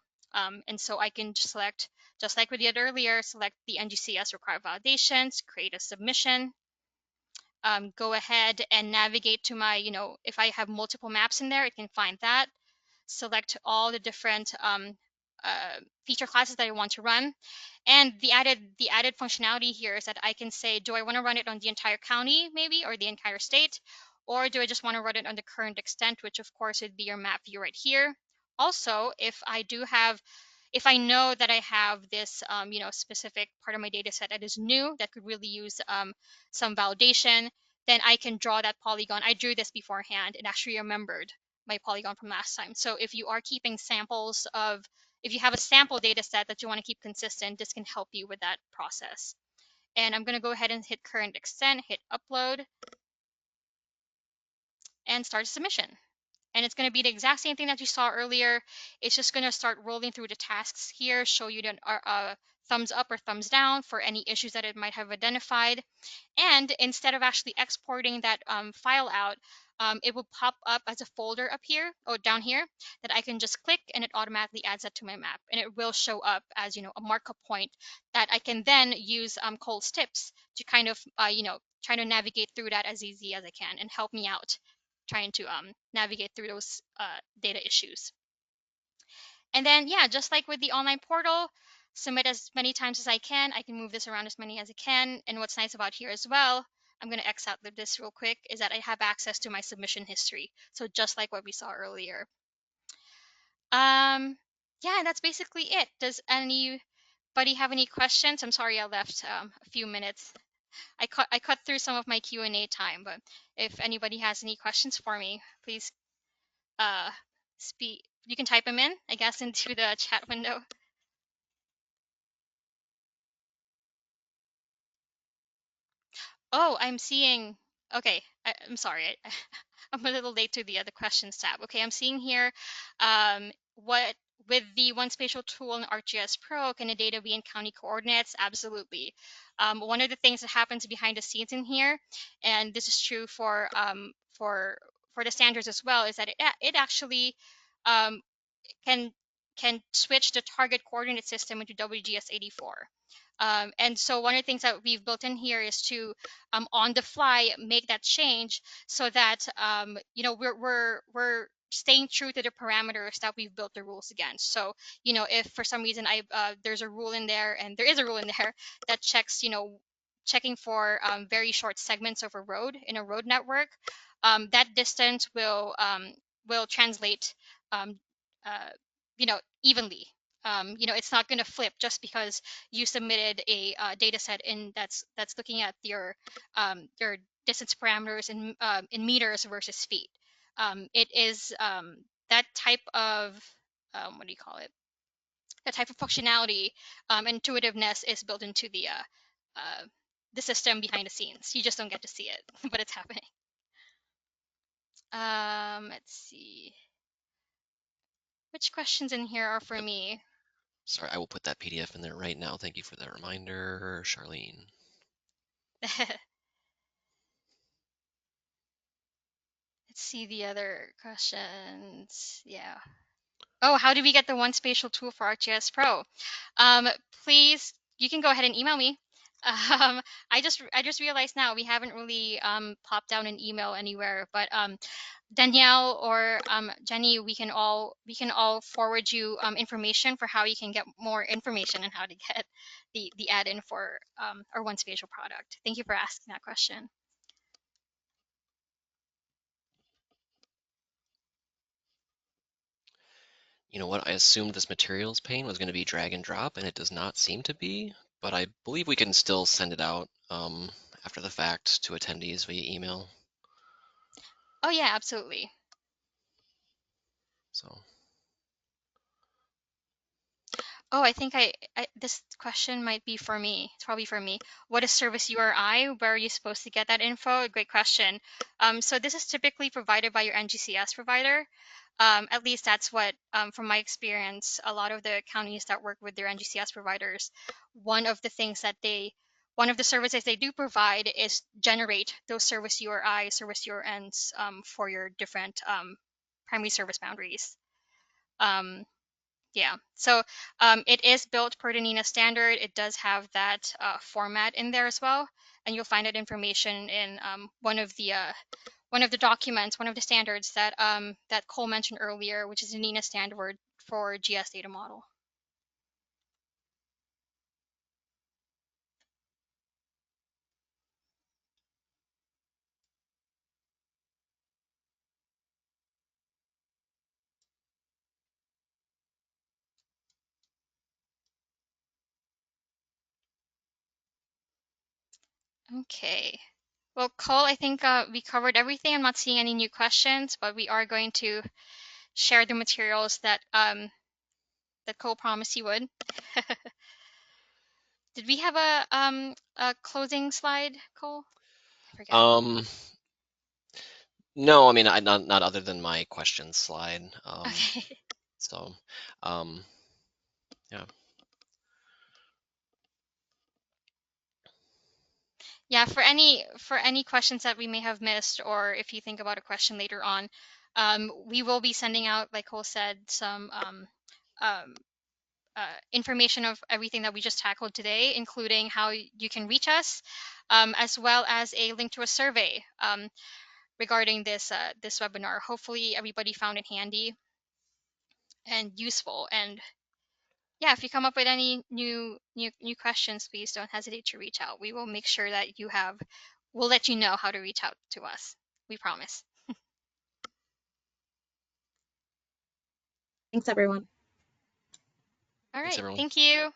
Speaker 2: And so I can just select, just like we did earlier, select the NGCS required validations, create a submission, go ahead and navigate to my, if I have multiple maps in there, it can find that, select all the different feature classes that I want to run. And the added functionality here is that I can say, do I want to run it on the entire county maybe, or the entire state? Or do I just want to run it on the current extent, which of course would be your map view right here. Also, if I know that I have this, specific part of my data set that is new, that could really use some validation, then I can draw that polygon. I drew this beforehand and actually remembered my polygon from last time. So if you are keeping samples of, if you have a sample data set that you want to keep consistent, this can help you with that process. And I'm going to go ahead and hit current extent, hit upload, and start a submission. And it's going to be the exact same thing that you saw earlier. It's just going to start rolling through the tasks here, show you the thumbs up or thumbs down for any issues that it might have identified. And instead of actually exporting that file out, it will pop up as a folder up here or down here that I can just click and it automatically adds that to my map. And it will show up as, a markup point that I can then use Cole's tips to kind of, try to navigate through that as easy as I can and help me out trying to navigate through those data issues. And then, yeah, just like with the online portal, submit as many times as I can. I can move this around as many as I can. And what's nice about here as well, I'm going to X out this real quick, is that I have access to my submission history. So just like what we saw earlier. Yeah, and that's basically it. Does anybody have any questions? I'm sorry I left a few minutes. I cut through some of my Q&A time, but if anybody has any questions for me, please uh speak. You can type them in, I guess, into the chat window. Oh, I'm seeing. Okay, I'm sorry. I'm a little late to the other questions tab. Okay, I'm seeing here what with the one spatial tool in ArcGIS Pro, can the data be in county coordinates? Absolutely. One of the things that happens behind the scenes in here, and this is true for the standards as well, is that it actually um, can can switch the target coordinate system into WGS84. And so one of the things that we've built in here is to on the fly make that change so that we're staying true to the parameters that we've built the rules against. So if for some reason there's a rule in there, and there is a rule in there that checks checking for very short segments of a road in a road network, that distance will translate um, uh, evenly. It's not going to flip just because you submitted a data set that's looking at your distance parameters in meters versus feet. It is that type of what do you call it? That type of functionality, intuitiveness is built into the system behind the scenes. You just don't get to see it, but it's happening. Let's see. Which questions in here are for
Speaker 1: Yep.
Speaker 2: me?
Speaker 1: Sorry, I will put that PDF in there right now. Thank you for that reminder, Charlene.
Speaker 2: Let's see the other questions. Yeah. Oh, how do we get the one spatial tool for ArcGIS Pro? Um, Please, you can go ahead and email me. I just realized now we haven't really popped down an email anywhere, but Danielle or Jenny, we can all forward you information for how you can get more information and how to get the add-in for our one spatial product. Thank you for asking that question.
Speaker 1: You know what? I assumed this materials pane was going to be drag and drop, and it does not seem to be, but I believe we can still send it out after the fact to attendees via email.
Speaker 2: Oh yeah, absolutely.
Speaker 1: So,
Speaker 2: Oh, I think this question might be for me. It's probably for me. What is service URI? Where are you supposed to get that info? Great question. So this is typically provided by your NGCS provider. At least that's what, from my experience, a lot of the counties that work with their NGCS providers, one of the things that one of the services they do provide is generate those service URI, service URNs for your different primary service boundaries. Um, yeah, so it is built per the NINA standard. It does have that format in there as well, and you'll find that information in one of the documents, one of the standards that Cole mentioned earlier, which is the NINA standard for GS data model. Okay. Well, Cole, I think we covered everything. I'm not seeing any new questions, but we are going to share the materials that Cole promised he would. Did we have a closing slide, Cole? I forget.
Speaker 1: um, no, I mean, not other than my questions slide.
Speaker 2: Okay.
Speaker 1: So, um, yeah.
Speaker 2: Yeah, for any questions that we may have missed, or if you think about a question later on, we will be sending out, like Cole said, some um, information of everything that we just tackled today, including how you can reach us, as well as a link to a survey regarding this webinar. Hopefully, everybody found it handy and useful. And yeah, if you come up with any new questions, please don't hesitate to reach out. We will make sure that we'll let you know how to reach out to us. We promise.
Speaker 4: Thanks, everyone.
Speaker 2: All
Speaker 1: Thanks,
Speaker 2: right.
Speaker 1: everyone.
Speaker 2: Thank you.